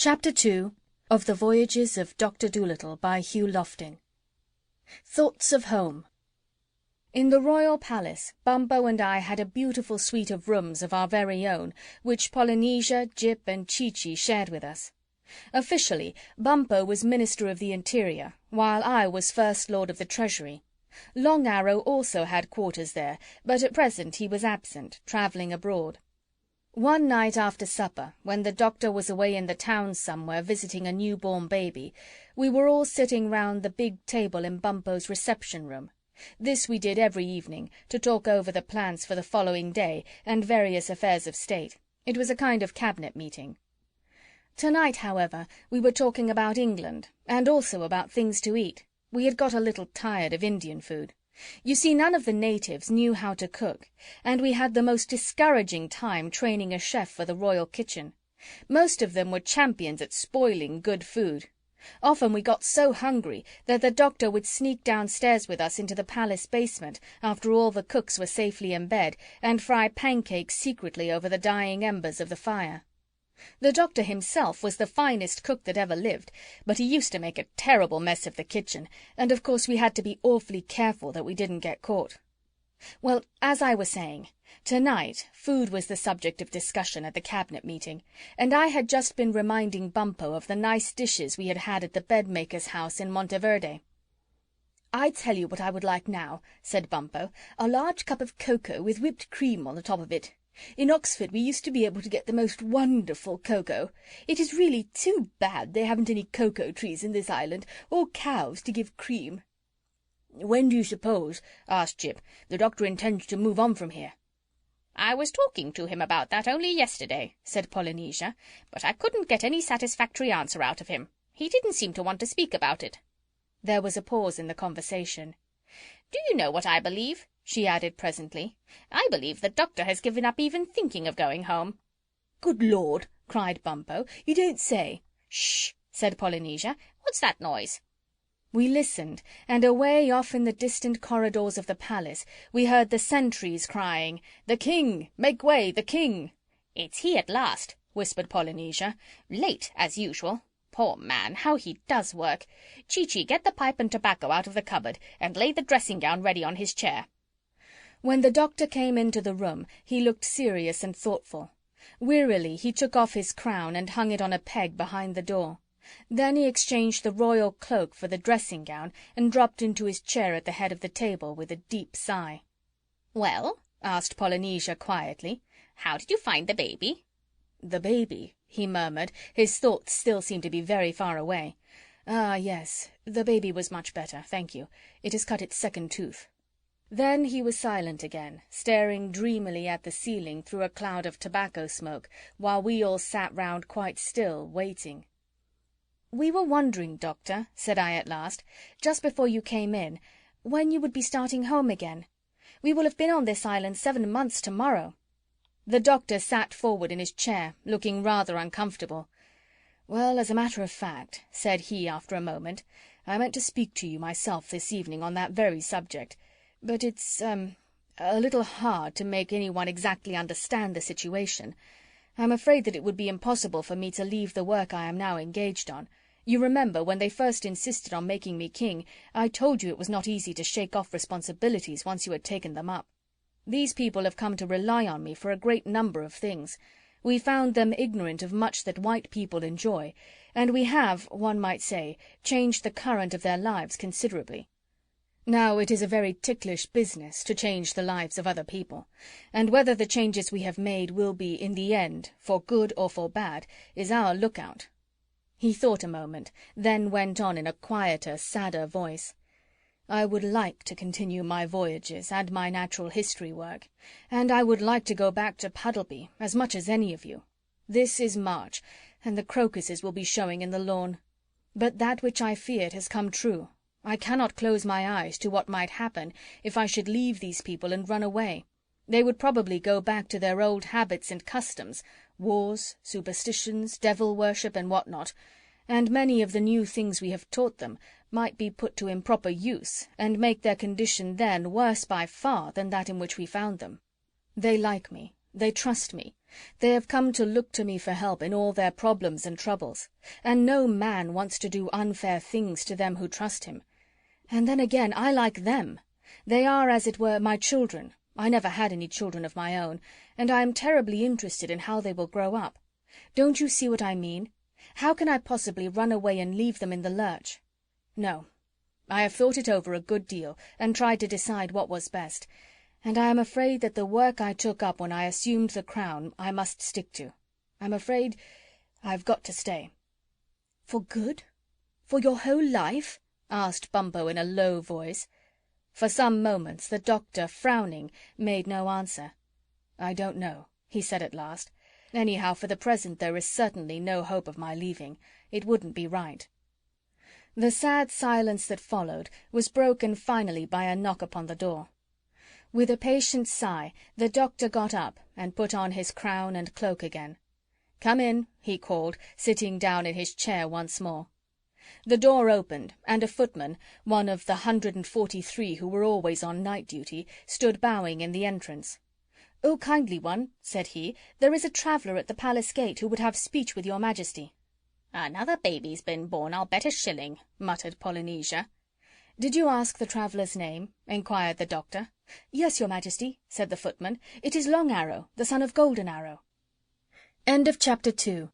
Chapter 2 of The Voyages of Dr. Dolittle by Hugh Lofting. Thoughts of Home. In the royal palace, Bumpo and I had a beautiful suite of rooms of our very own, which Polynesia, Jip and Chee-Chee shared with us. Officially, Bumpo was Minister of the Interior, while I was First Lord of the Treasury. Long Arrow also had quarters there, but at present he was absent, travelling abroad. One night after supper, when the doctor was away in the town somewhere visiting a newborn baby, we were all sitting round the big table in Bumpo's reception room. This we did every evening, to talk over the plans for the following day and various affairs of state. It was a kind of cabinet meeting. Tonight, however, we were talking about England, and also about things to eat. We had got a little tired of Indian food. You see, none of the natives knew how to cook, and we had the most discouraging time training a chef for the royal kitchen. Most of them were champions at spoiling good food. Often we got so hungry that the doctor would sneak downstairs with us into the palace basement, after all the cooks were safely in bed, and fry pancakes secretly over the dying embers of the fire. The doctor himself was the finest cook that ever lived, but he used to make a terrible mess of the kitchen, and of course we had to be awfully careful that we didn't get caught. Well, as I was saying, tonight food was the subject of discussion at the cabinet meeting, and I had just been reminding Bumpo of the nice dishes we had had at the bedmaker's house in Monteverde. "I tell you what I would like now," said Bumpo, "a large cup of cocoa with whipped cream on the top of it. In Oxford we used to be able to get the most wonderful cocoa. It is really too bad they haven't any cocoa trees in this island, or cows to give cream." "When do you suppose," asked Jip, "the doctor intends to move on from here?" "I was talking to him about that only yesterday," said Polynesia, "but I couldn't get any satisfactory answer out of him. He didn't seem to want to speak about it." There was a pause in the conversation. "Do you know what I believe?" she added presently. "I believe the doctor has given up even thinking of going home." "Good Lord!" cried Bumpo. "You don't say!" "Shh!" said Polynesia. "What's that noise?" We listened, and away off in the distant corridors of the palace we heard the sentries crying, "The King! Make way, the King!" "It's he at last," whispered Polynesia. "Late, as usual. Poor man, how he does work! Chee-Chee, get the pipe and tobacco out of the cupboard, and lay the dressing-gown ready on his chair." When the doctor came into the room, he looked serious and thoughtful. Wearily he took off his crown and hung it on a peg behind the door. Then he exchanged the royal cloak for the dressing-gown and dropped into his chair at the head of the table with a deep sigh. "Well," asked Polynesia quietly, "how did you find the baby?" "The baby," he murmured, his thoughts still seemed to be very far away. "Ah, yes, the baby was much better, thank you. It has cut its second tooth." Then he was silent again, staring dreamily at the ceiling through a cloud of tobacco smoke, while we all sat round quite still, waiting. "We were wondering, Doctor," said I at last, "just before you came in, when you would be starting home again. We will have been on this island 7 months tomorrow." The doctor sat forward in his chair, looking rather uncomfortable. "Well, as a matter of fact," said he after a moment, "I meant to speak to you myself this evening on that very subject. But it's, a little hard to make anyone exactly understand the situation. I'm afraid that it would be impossible for me to leave the work I am now engaged on. You remember, when they first insisted on making me king, I told you it was not easy to shake off responsibilities once you had taken them up. These people have come to rely on me for a great number of things. We found them ignorant of much that white people enjoy, and we have, one might say, changed the current of their lives considerably. Now, it is a very ticklish business to change the lives of other people, and whether the changes we have made will be, in the end, for good or for bad, is our lookout." He thought a moment, then went on in a quieter, sadder voice. "I would like to continue my voyages and my natural history work, and I would like to go back to Puddleby as much as any of you. This is March, and the crocuses will be showing in the lawn. But that which I feared has come true. I cannot close my eyes to what might happen if I should leave these people and run away. They would probably go back to their old habits and customs, wars, superstitions, devil worship, and what not, and many of the new things we have taught them might be put to improper use and make their condition then worse by far than that in which we found them. They like me, they trust me, They have come to look to me for help in all their problems and troubles, and no man wants to do unfair things to them who trust him. And then again, I like them. They are, as it were, my children. I never had any children of my own, and I am terribly interested in how they will grow up. Don't you see what I mean? How can I possibly run away and leave them in the lurch? No. I have thought it over a good deal, and tried to decide what was best, and I am afraid that the work I took up when I assumed the crown I must stick to. I'm afraid I've got to stay." "For good? For your whole life?" asked Bumpo in a low voice. For some moments the doctor, frowning, made no answer. "I don't know," he said at last. "Anyhow, for the present there is certainly no hope of my leaving. It wouldn't be right." The sad silence that followed was broken finally by a knock upon the door. With a patient sigh, the doctor got up and put on his crown and cloak again. "Come in," he called, sitting down in his chair once more. The door opened, and a footman, one of the 143 who were always on night duty, stood bowing in the entrance. "Oh, kindly one," said he, "there is a traveller at the palace gate who would have speech with your Majesty." "Another baby's been born, I'll bet a shilling," muttered Polynesia. "Did you ask the traveller's name?" inquired the doctor. "Yes, your Majesty," said the footman. "It is Long Arrow, the son of Golden Arrow." End of Chapter 2.